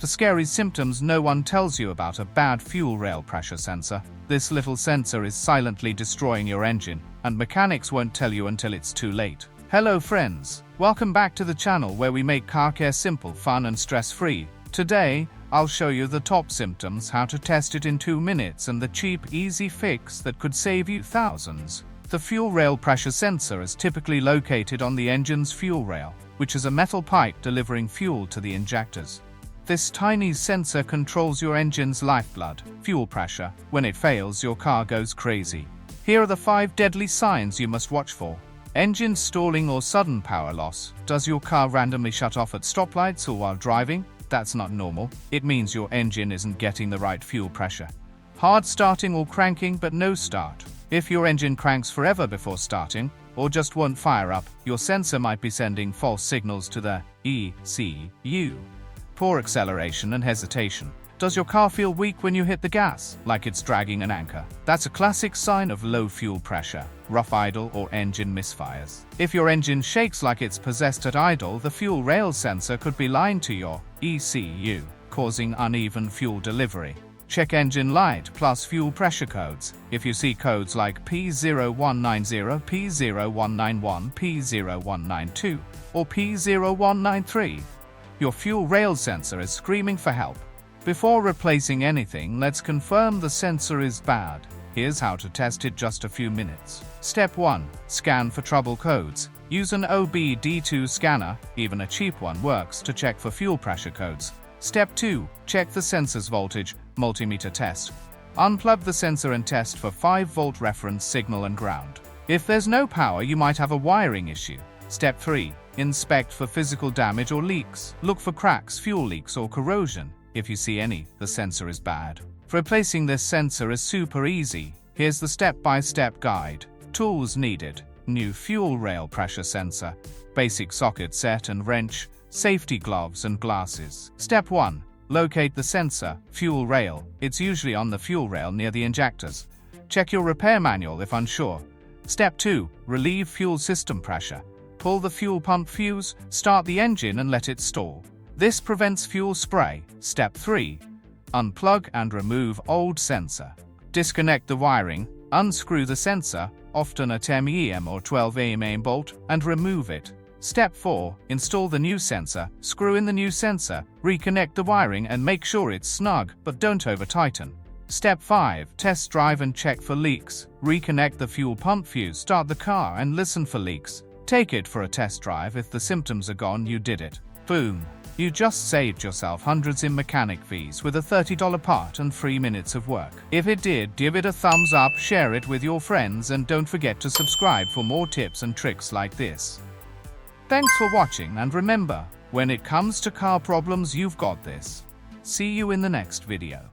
The scary symptoms no one tells you about a bad fuel rail pressure sensor. This little sensor is silently destroying your engine, and mechanics won't tell you until it's too late. Hello friends, welcome back to the channel where we make car care simple, fun and stress-free. Today, I'll show you the top symptoms, how to test it in 2 minutes, and the cheap, easy fix that could save you thousands. The fuel rail pressure sensor is typically located on the engine's fuel rail, which is a metal pipe delivering fuel to the injectors. This tiny sensor controls your engine's lifeblood, fuel pressure. When it fails, your car goes crazy. Here are the 5 deadly signs you must watch for. Engine stalling or sudden power loss. Does your car randomly shut off at stoplights or while driving? That's not normal. It means your engine isn't getting the right fuel pressure. Hard starting or cranking but no start. If your engine cranks forever before starting, or just won't fire up, your sensor might be sending false signals to the ECU. Poor acceleration and hesitation. Does your car feel weak when you hit the gas, like it's dragging an anchor? That's a classic sign of low fuel pressure. Rough idle or engine misfires. If your engine shakes like it's possessed at idle, the fuel rail sensor could be lying to your ECU, causing uneven fuel delivery. Check engine light plus fuel pressure codes. If you see codes like P0190, P0191, P0192, or P0193, your fuel rail sensor is screaming for help. Before replacing anything, let's confirm the sensor is bad. Here's how to test it, just a few minutes. Step 1. Scan for trouble codes. Use an OBD2 scanner, even a cheap one works, to check for fuel pressure codes. Step 2. Check the sensor's voltage, multimeter test. Unplug the sensor and test for 5-volt reference signal and ground. If there's no power, you might have a wiring issue. Step 3. Inspect for physical damage or leaks. Look for cracks, fuel leaks, or corrosion. If you see any, the sensor is bad. Replacing this sensor is super easy. Here's the step-by-step guide. Tools needed. New fuel rail pressure sensor. Basic socket set and wrench. Safety gloves and glasses. Step 1. Locate the sensor, fuel rail. It's usually on the fuel rail near the injectors. Check your repair manual if unsure. Step 2. Relieve fuel system pressure. Pull the fuel pump fuse, start the engine and let it stall. This prevents fuel spray. Step 3. Unplug and remove old sensor. Disconnect the wiring, unscrew the sensor, often a 10 mm or 12 mm bolt, and remove it. Step 4. Install the new sensor, screw in the new sensor, reconnect the wiring and make sure it's snug, but don't over-tighten. Step 5. Test drive and check for leaks. Reconnect the fuel pump fuse, start the car and listen for leaks. Take it for a test drive. If the symptoms are gone, you did it. Boom! You just saved yourself hundreds in mechanic fees with a $30 part and 3 minutes of work. If it did, give it a thumbs up, share it with your friends, and don't forget to subscribe for more tips and tricks like this. Thanks for watching, and remember, when it comes to car problems, you've got this. See you in the next video.